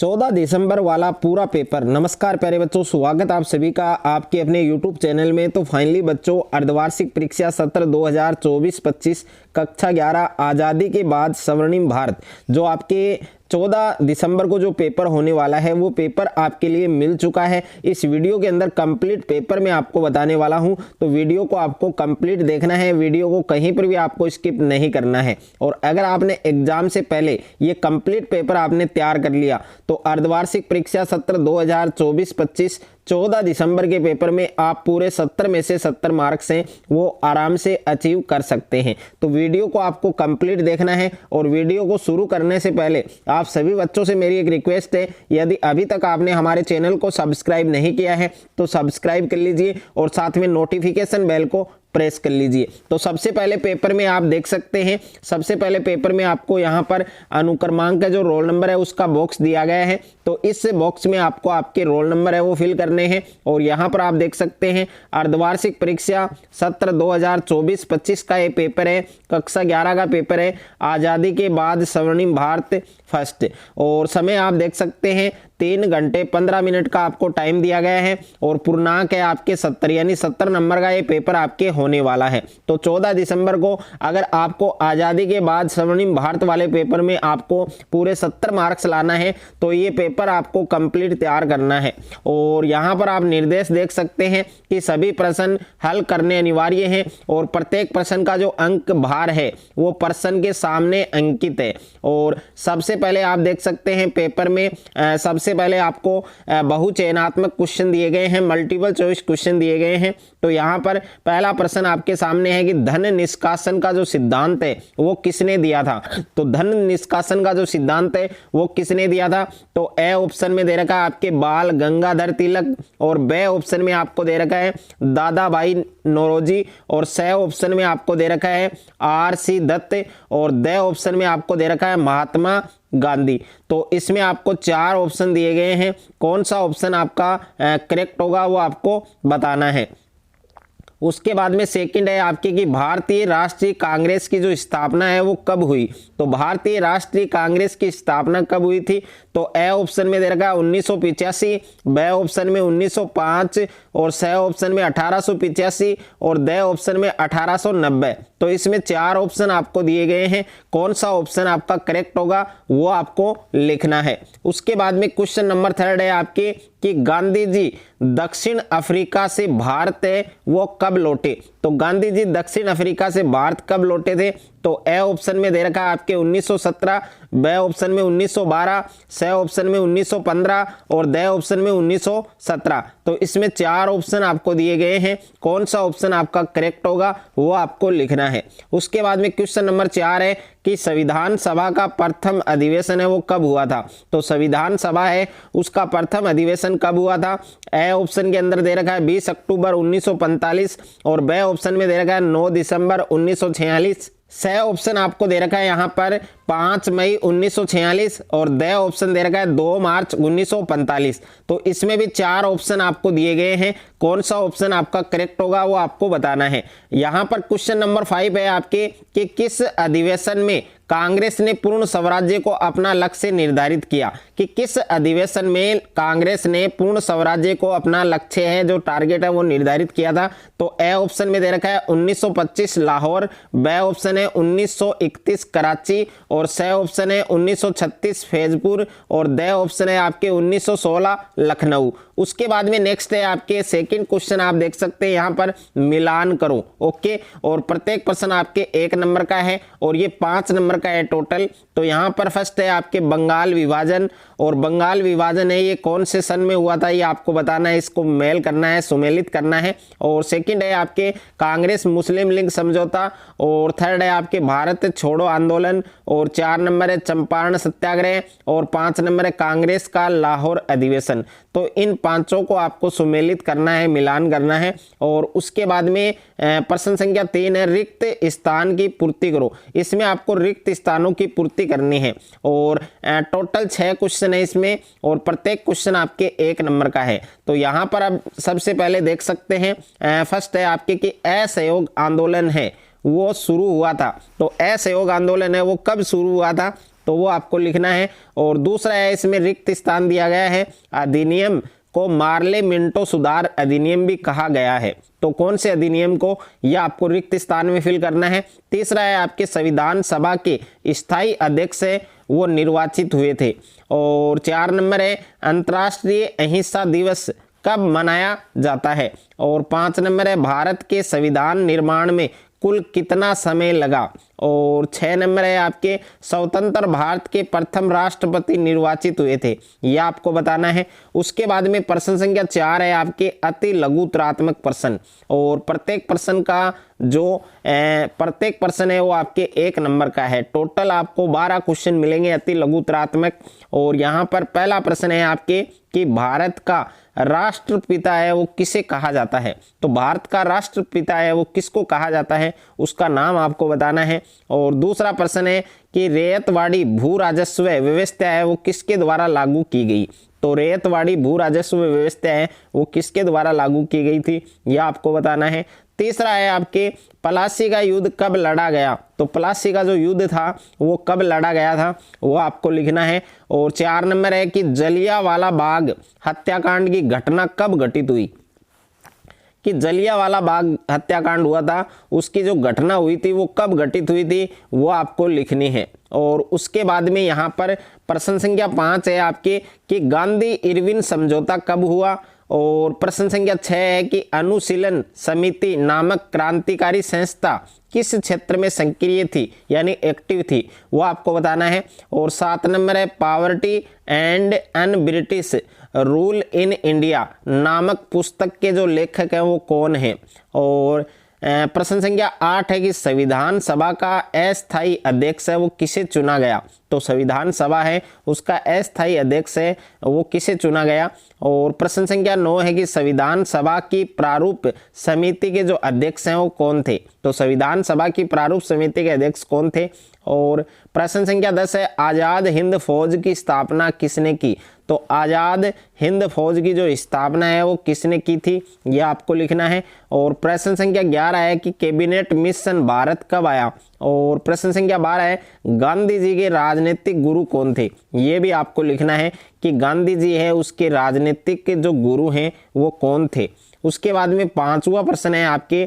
14 दिसंबर वाला पूरा पेपर। नमस्कार प्यारे बच्चों, स्वागत आप सभी का आपके अपने YouTube चैनल में। तो फाइनली बच्चों, अर्धवार्षिक परीक्षा सत्र 2024-25 कक्षा 11 आज़ादी के बाद स्वर्णिम भारत, जो आपके 14 दिसंबर को जो पेपर होने वाला है वो पेपर आपके लिए मिल चुका है। इस वीडियो के अंदर कंप्लीट पेपर मैं आपको बताने वाला हूं, तो वीडियो को आपको कंप्लीट देखना है, वीडियो को कहीं पर भी आपको स्किप नहीं करना है। और अगर आपने एग्जाम से पहले ये कंप्लीट पेपर आपने तैयार कर लिया तो अर्धवार्षिक परीक्षा सत्र 2024-25 14 दिसंबर के पेपर में आप पूरे 70 में से 70 मार्क्स हैं वो आराम से अचीव कर सकते हैं। तो वीडियो को आपको कंप्लीट देखना है। और वीडियो को शुरू करने से पहले आप सभी बच्चों से मेरी एक रिक्वेस्ट है, यदि अभी तक आपने हमारे चैनल को सब्सक्राइब नहीं किया है तो सब्सक्राइब कर लीजिए और साथ में नोटिफिकेशन बेल को प्रेस कर लीजिए। तो सबसे पहले पेपर में आप देख सकते हैं, सबसे पहले पेपर में आपको यहाँ पर अनुक्रमांक का जो रोल नंबर है उसका बॉक्स दिया गया है। तो इस बॉक्स में आपको आपके रोल नंबर है वो फिल करने हैं। और यहाँ पर आप देख सकते हैं अर्धवार्षिक परीक्षा सत्र 2024-25 का ये पेपर है, कक्षा 11 का पेपर है, आज़ादी के बाद स्वर्णिम भारत फर्स्ट। और समय आप देख सकते हैं 3 घंटे 15 मिनट का आपको टाइम दिया गया है। और पूर्णांक है आपके 70, यानी 70 नंबर का ये पेपर आपके होने वाला है। तो 14 दिसंबर को अगर आपको आज़ादी के बाद स्वर्णिम भारत वाले पेपर में आपको पूरे 70 मार्क्स लाना है तो ये पेपर आपको कंप्लीट तैयार करना है। और यहाँ पर आप निर्देश देख सकते हैं कि सभी प्रश्न हल करने अनिवार्य हैं और प्रत्येक प्रश्न का जो अंक भार है वो प्रश्न के सामने अंकित है। और सबसे पहले आप देख सकते हैं पेपर में सबसे पहले आपको बहुचयनात्मक क्वेश्चन दिए गए हैं, मल्टीपल चॉइस क्वेश्चन दिए गए हैं। तो यहाँ पर पहला प्रश्न आपके सामने है कि धन निष्कासन का जो सिद्धांत है वो किसने दिया था। तो धन निष्कासन का जो सिद्धांत है वो किसने दिया था। तो ए ऑप्शन में दे रखा है आपके बाल गंगाधर तिलक, और बे ऑप्शन में आपको दे रखा है दादा भाई नौरोजी, और स ऑप्शन में आपको दे रखा है R.C. दत्त, और द ऑप्शन में आपको दे रखा है महात्मा गांधी। तो इसमें आपको 4 ऑप्शन दिए गए हैं, कौन सा ऑप्शन आपका करेक्ट होगा वो आपको बताना है। उसके बाद में सेकंड है आपके कि भारतीय राष्ट्रीय कांग्रेस की जो स्थापना है वो कब हुई। तो भारतीय राष्ट्रीय कांग्रेस की स्थापना कब हुई थी। तो ए ऑप्शन में दे रखा है 1985, बे ऑप्शन में 1905, और स ऑप्शन में 1885, और द ऑप्शन में 1890। तो इसमें 4 ऑप्शन आपको दिए गए हैं, कौन सा ऑप्शन आपका करेक्ट होगा वो आपको लिखना है। उसके बाद में क्वेश्चन नंबर 3 है आपके कि गांधी जी दक्षिण अफ्रीका से भारत है वो कब लौटे। तो गांधी जी दक्षिण अफ्रीका से भारत कब लौटे थे। तो ए ऑप्शन में दे रखा है आपके 1917, बे ऑप्शन में 1912, स ऑप्शन में 1915, और द ऑप्शन में 1917। तो इसमें 4 ऑप्शन आपको दिए गए हैं, कौन सा ऑप्शन आपका करेक्ट होगा वो आपको लिखना है। उसके बाद में क्वेश्चन नंबर 4 है कि संविधान सभा का प्रथम अधिवेशन है वो कब हुआ था। तो संविधान सभा है उसका प्रथम अधिवेशन कब हुआ था। ए ऑप्शन के अंदर दे रखा है 20 अक्टूबर 1945, और बे ऑप्शन में दे रखा है 9 दिसंबर 1946, स ऑप्शन आपको दे रखा है यहाँ पर 5 मई 1946, और द ऑप्शन दे रखा है 2 मार्च 1945। तो इसमें भी 4 ऑप्शन आपको दिए गए हैं, कौन सा ऑप्शन आपका करेक्ट होगा वो आपको बताना है। यहाँ पर क्वेश्चन नंबर 5 है आपके कि किस अधिवेशन में कांग्रेस ने पूर्ण स्वराज्य को अपना लक्ष्य निर्धारित किया। कि किस अधिवेशन में कांग्रेस ने पूर्ण स्वराज्य को अपना लक्ष्य है जो टारगेट है वो निर्धारित किया था। तो ए ऑप्शन में दे रखा है 1925 लाहौर, बे ऑप्शन है 1931 कराची, और स ऑप्शन है 1936 फैजपुर, और द ऑप्शन है आपके 1916 लखनऊ। उसके बाद में नेक्स्ट है आपके सेकंड क्वेश्चन, आप देख सकते हैं यहाँ पर मिलान करो। ओके, और प्रत्येक प्रश्न आपके 1 नंबर का है और ये 5 नंबर का है टोटल। तो यहाँ पर फर्स्ट है आपके बंगाल विभाजन, और बंगाल विभाजन है ये कौन से सन में हुआ था ये आपको बताना है, इसको मेल करना है, सुमेलित करना है। और सेकंड है आपके कांग्रेस मुस्लिम लीग समझौता, और थर्ड है आपके भारत छोड़ो आंदोलन, और 4 नंबर है चंपारण सत्याग्रह, और 5 नंबर है कांग्रेस का लाहौर अधिवेशन। तो इन 5 को आपको सुमेलित करना है, मिलान करना है। और उसके बाद में प्रश्न संख्या 3 है रिक्त स्थान की पूर्ति करो। इसमें आपको रिक्त स्थानों की पूर्ति करनी है, और टोटल 6 क्वेश्चन है इसमें, और प्रत्येक क्वेश्चन आपके 1 नंबर का है। तो यहाँ पर आप सबसे पहले देख सकते हैं फर्स्ट है आपके कि असहयोग आंदोलन है वो शुरू हुआ था। तो असहयोग आंदोलन है वो कब शुरू हुआ था। तो वो आपको लिखना है। और दूसरा है, इसमें रिक्त स्थान दिया गया है, अधिनियम को मार्ले मिंटो सुधार अधिनियम भी कहा गया है। तो कौन से अधिनियम को, यह आपको रिक्त स्थान में फिल करना है। तीसरा है, आपके संविधान सभा के स्थायी अध्यक्ष है वो निर्वाचित हुए थे। और 4 नंबर है, अंतर्राष्ट्रीय अहिंसा दिवस कब मनाया जाता है। और 5 नंबर है, भारत के संविधान निर्माण में कुल कितना समय लगा। और 6 नंबर है, आपके स्वतंत्र भारत के प्रथम राष्ट्रपति निर्वाचित हुए थे, यह आपको बताना है। उसके बाद में प्रश्न संख्या 4 है, आपके अति लघुतरात्मक प्रश्न। और प्रत्येक प्रश्न का जो प्रत्येक प्रश्न है वो आपके 1 नंबर का है। टोटल आपको 12 क्वेश्चन मिलेंगे अति लघुतरात्मक। और यहाँ पर पहला प्रश्न है आपके कि भारत का राष्ट्रपिता है वो किसे कहा जाता है। तो भारत का राष्ट्रपिता है वो किसको कहा जाता है, उसका नाम आपको बताना है। और दूसरा प्रश्न है कि रैयतवाड़ी भू राजस्व व्यवस्था है वो किसके द्वारा लागू की गई। तो रैयतवाड़ी भू राजस्व व्यवस्था है वो किसके द्वारा लागू की गई थी, यह आपको बताना है। तीसरा है, आपके प्लासी का युद्ध कब लड़ा गया। तो प्लासी का जो युद्ध था वो कब लड़ा गया था, वो आपको लिखना है। और 4 नंबर है कि जलियांवाला बाग हत्याकांड की घटना कब घटित हुई, कि जलियांवाला बाग हत्याकांड हुआ था उसकी जो घटना हुई थी वो कब घटित हुई थी, वो आपको लिखनी है। और उसके बाद में यहाँ पर प्रश्न संख्या 5 है आपके कि गांधी इरविन समझौता कब हुआ। और प्रश्न संख्या 6 है कि अनुशीलन समिति नामक क्रांतिकारी संस्था किस क्षेत्र में सक्रिय थी यानी एक्टिव थी, वो आपको बताना है। और 7 नंबर है, poverty and un British rule in India नामक पुस्तक के जो लेखक हैं वो कौन है। और प्रश्न संख्या 8 है कि संविधान सभा का अस्थायी अध्यक्ष है वो किसे चुना गया। तो संविधान सभा है उसका अस्थायी अध्यक्ष है वो किसे चुना गया। और प्रश्न संख्या 9 है कि संविधान सभा की प्रारूप समिति के जो अध्यक्ष हैं वो कौन थे। तो संविधान सभा की प्रारूप समिति के अध्यक्ष कौन थे। और प्रश्न संख्या 10 है, आज़ाद हिंद फौज की स्थापना किसने की। तो आज़ाद हिंद फौज की जो स्थापना है वो किसने की थी, यह आपको लिखना है। और प्रश्न संख्या 11 है कि कैबिनेट मिशन भारत कब आया। और प्रश्न संख्या 12 है, गांधी जी के राजनीतिक गुरु कौन थे, ये भी आपको लिखना है कि गांधी जी है उसके राजनीतिक के जो गुरु हैं वो कौन थे। उसके बाद में 5वां प्रश्न है आपके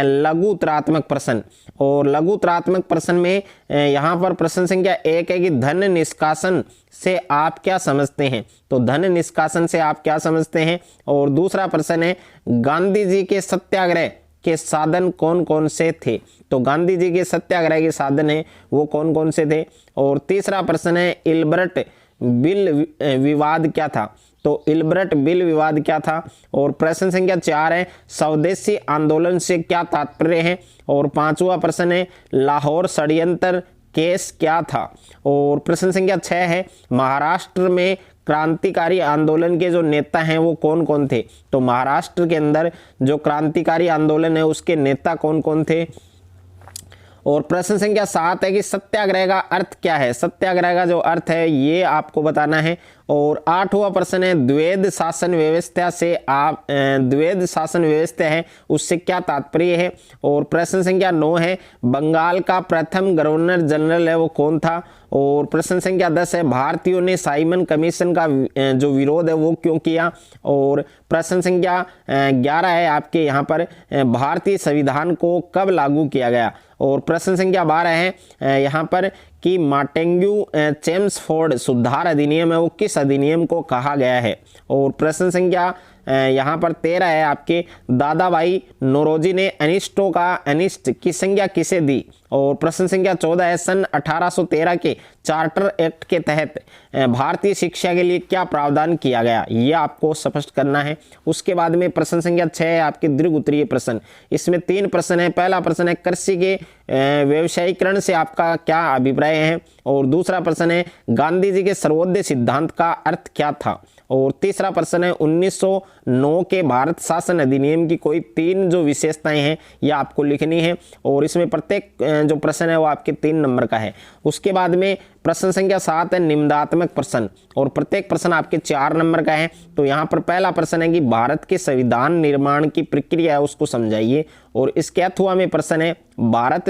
लघु उत्तरात्मक प्रश्न। और लघु उत्तरात्मक प्रश्न में यहाँ पर प्रश्न संख्या 1 है कि धन निष्कासन से आप क्या समझते हैं। तो धन निष्कासन से आप क्या समझते हैं। और दूसरा प्रश्न है, गांधी जी के सत्याग्रह के साधन कौन कौन से थे। तो गांधी जी के सत्याग्रह के साधन है वो कौन कौन से थे। और तीसरा प्रश्न है, इल्बर्ट बिल विवाद क्या था। तो इल्बर्ट बिल विवाद क्या था। और प्रश्न संख्या 4 है, स्वदेशी आंदोलन से क्या तात्पर्य है। और 5वां प्रश्न है, लाहौर षड्यंत्र केस क्या था। और प्रश्न संख्या 6 है, महाराष्ट्र में क्रांतिकारी आंदोलन के जो नेता हैं वो कौन कौन थे। तो महाराष्ट्र के अंदर जो क्रांतिकारी आंदोलन है उसके नेता कौन कौन थे। और प्रश्न संख्या 7 है कि सत्याग्रह का अर्थ क्या है। सत्याग्रह का जो अर्थ है ये आपको बताना है। और 8वां प्रश्न है, द्वैध शासन व्यवस्था से आप द्वैध शासन व्यवस्था है उससे क्या तात्पर्य है। और प्रश्न संख्या 9 है, बंगाल का प्रथम गवर्नर जनरल है वो कौन था। और प्रश्न संख्या 10 है, भारतीयों ने साइमन कमीशन का जो विरोध है वो क्यों किया। और प्रश्न संख्या 11 है आपके यहाँ पर, भारतीय संविधान को कब लागू किया गया। और प्रश्न संख्या 12 है यहाँ पर कि मार्टेन्ग्यू चेम्सफोर्ड सुधार अधिनियम है वो किस अधिनियम को कहा गया है। और प्रश्न संख्या यहाँ पर 13 है आपके, दादा भाई नौरोजी ने अनिष्टों का अनिष्ट की संज्ञा किसे दी। और प्रश्न संख्या 14 है, सन 1813 के चार्टर एक्ट के तहत भारतीय शिक्षा के लिए क्या प्रावधान किया गया, ये आपको स्पष्ट करना है। उसके बाद में प्रश्न संख्या 6 है आपके दीर्घ उत्तरीय प्रश्न। इसमें 3 प्रश्न है। पहला प्रश्न है, कृषि के व्यवसायीकरण से आपका क्या अभिप्राय है। और दूसरा प्रश्न है, गांधी जी के सर्वोदय सिद्धांत का अर्थ क्या था। और तीसरा प्रश्न है, 1909 के भारत शासन अधिनियम की कोई 3 जो विशेषताएं हैं ये आपको लिखनी है। और इसमें प्रत्येक जो प्रश्न है वो आपके 3 नंबर का है। उसके बाद में प्रश्न संख्या 7 है निम्नात्मक प्रश्न, और प्रत्येक प्रश्न आपके 4 नंबर का है। तो यहाँ पर पहला प्रश्न है कि भारत के संविधान निर्माण की प्रक्रिया है उसको समझाइए। और इसके अथवा में प्रश्न है भारत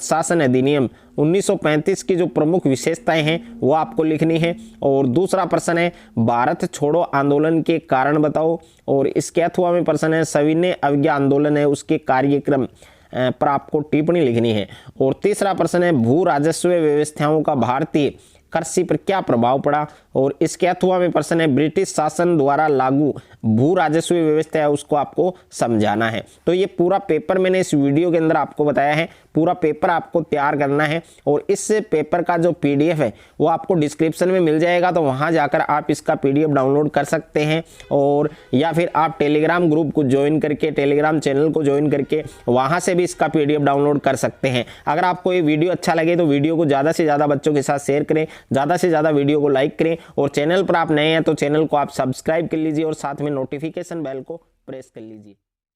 शासन अधिनियम 1935 की जो प्रमुख विशेषताएं हैं वो आपको लिखनी है। और दूसरा प्रश्न है भारत छोड़ो आंदोलन के कारण बताओ। और इसके अथवा में प्रश्न है सविनय अवज्ञा आंदोलन है उसके कार्यक्रम पर आपको टिप्पणी लिखनी है। और तीसरा प्रश्न है भू राजस्व व्यवस्थाओं का भारतीय कृषि पर क्या प्रभाव पड़ा। और इसके अथवा में प्रश्न है ब्रिटिश शासन द्वारा लागू भू राजस्व व्यवस्था है उसको आपको समझाना है। तो ये पूरा पेपर मैंने इस वीडियो के अंदर आपको बताया है, पूरा पेपर आपको तैयार करना है। और इस पेपर का जो PDF है वो आपको डिस्क्रिप्शन में मिल जाएगा, तो वहाँ जाकर आप इसका PDF डाउनलोड कर सकते हैं। और या फिर आप टेलीग्राम ग्रुप को ज्वाइन करके, टेलीग्राम चैनल को ज्वाइन करके वहाँ से भी इसका PDF डाउनलोड कर सकते हैं। अगर आपको ये वीडियो अच्छा लगे तो वीडियो को ज़्यादा से ज़्यादा बच्चों के साथ शेयर करें, ज़्यादा से ज़्यादा वीडियो को लाइक करें। और चैनल पर आप नए हैं तो चैनल को आप सब्सक्राइब कर लीजिए और साथ में नोटिफिकेशन बेल को प्रेस कर लीजिए।